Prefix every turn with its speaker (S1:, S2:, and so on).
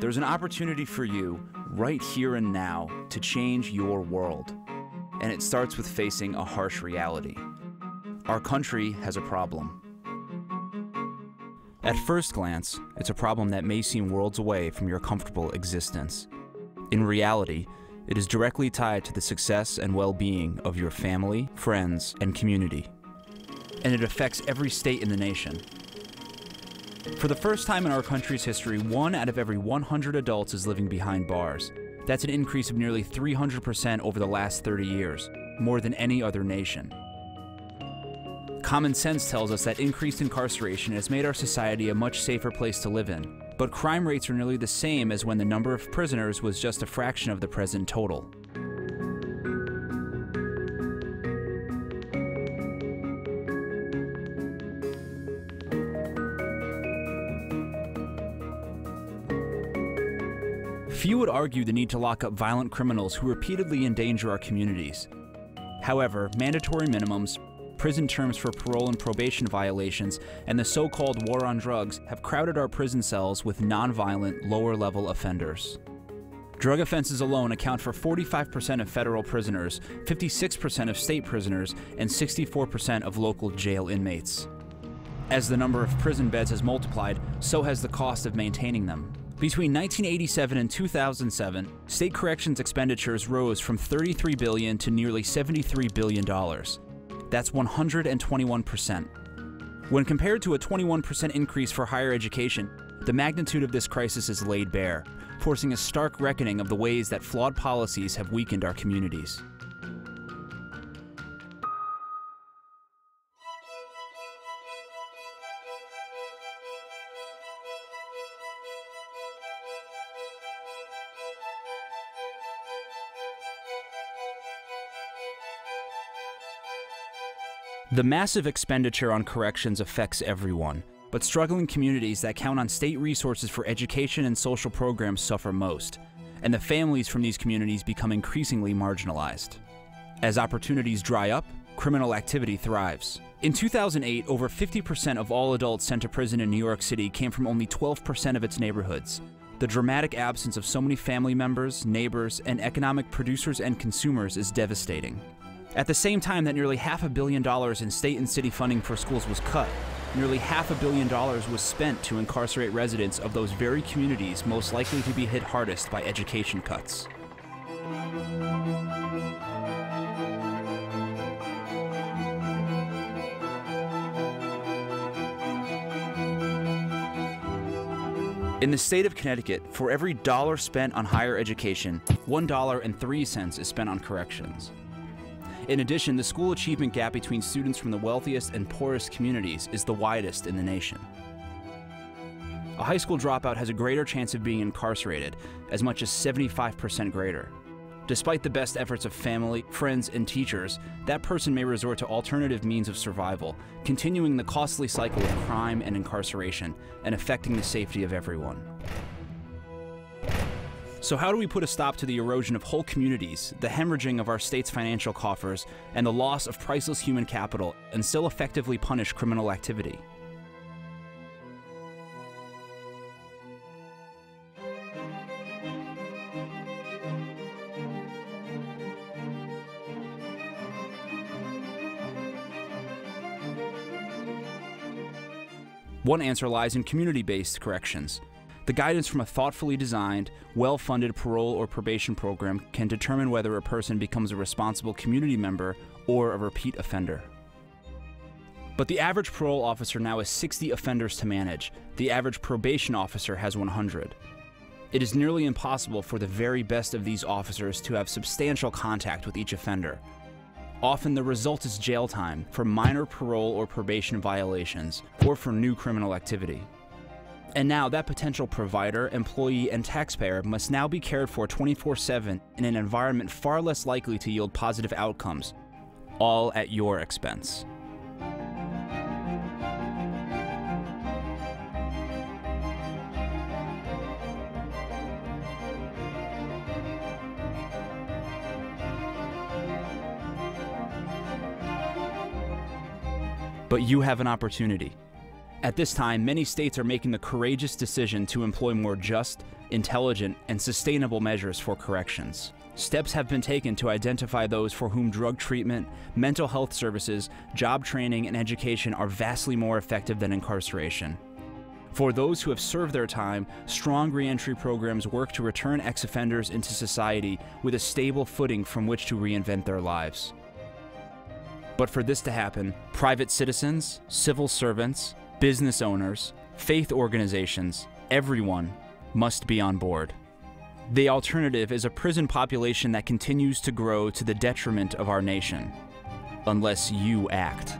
S1: There's an opportunity for you right here and now to change your world. And it starts with facing a harsh reality. Our country has a problem. At first glance, it's a problem that may seem worlds away from your comfortable existence. In reality, it is directly tied to the success and well-being of your family, friends, and community. And it affects every state in the nation. For the first time in our country's history, 1 out of every 100 adults is living behind bars. That's an increase of nearly 300% over the last 30 years, more than any other nation. Common sense tells us that increased incarceration has made our society a much safer place to live in, but crime rates are nearly the same as when the number of prisoners was just a fraction of the present total. Few would argue the need to lock up violent criminals who repeatedly endanger our communities. However, mandatory minimums, prison terms for parole and probation violations, and the so-called war on drugs have crowded our prison cells with non-violent, lower-level offenders. Drug offenses alone account for 45% of federal prisoners, 56% of state prisoners, and 64% of local jail inmates. As the number of prison beds has multiplied, so has the cost of maintaining them. Between 1987 and 2007, state corrections expenditures rose from $33 billion to nearly $73 billion. That's 121%. When compared to a 21% increase for higher education, the magnitude of this crisis is laid bare, forcing a stark reckoning of the ways that flawed policies have weakened our communities. The massive expenditure on corrections affects everyone, but struggling communities that count on state resources for education and social programs suffer most, and the families from these communities become increasingly marginalized. As opportunities dry up, criminal activity thrives. In 2008, over 50% of all adults sent to prison in New York City came from only 12% of its neighborhoods. The dramatic absence of so many family members, neighbors, and economic producers and consumers is devastating. At the same time that nearly $500 million in state and city funding for schools was cut, nearly $500 million was spent to incarcerate residents of those very communities most likely to be hit hardest by education cuts. In the state of Connecticut, for every dollar spent on higher education, $1.03 is spent on corrections. In addition, the school achievement gap between students from the wealthiest and poorest communities is the widest in the nation. A high school dropout has a greater chance of being incarcerated, as much as 75% greater. Despite the best efforts of family, friends, and teachers, that person may resort to alternative means of survival, continuing the costly cycle of crime and incarceration, and affecting the safety of everyone. So how do we put a stop to the erosion of whole communities, the hemorrhaging of our state's financial coffers, and the loss of priceless human capital, and still effectively punish criminal activity? One answer lies in community-based corrections. The guidance from a thoughtfully designed, well-funded parole or probation program can determine whether a person becomes a responsible community member or a repeat offender. But the average parole officer now has 60 offenders to manage. The average probation officer has 100. It is nearly impossible for the very best of these officers to have substantial contact with each offender. Often the result is jail time for minor parole or probation violations or for new criminal activity. And now that potential provider, employee, and taxpayer must now be cared for 24/7 in an environment far less likely to yield positive outcomes, all at your expense. But you have an opportunity. At this time, many states are making the courageous decision to employ more just, intelligent, and sustainable measures for corrections. Steps have been taken to identify those for whom drug treatment, mental health services, job training, and education are vastly more effective than incarceration. For those who have served their time, strong reentry programs work to return ex-offenders into society with a stable footing from which to reinvent their lives. But for this to happen, private citizens, civil servants, business owners, faith organizations, everyone must be on board. The alternative is a prison population that continues to grow to the detriment of our nation, unless you act.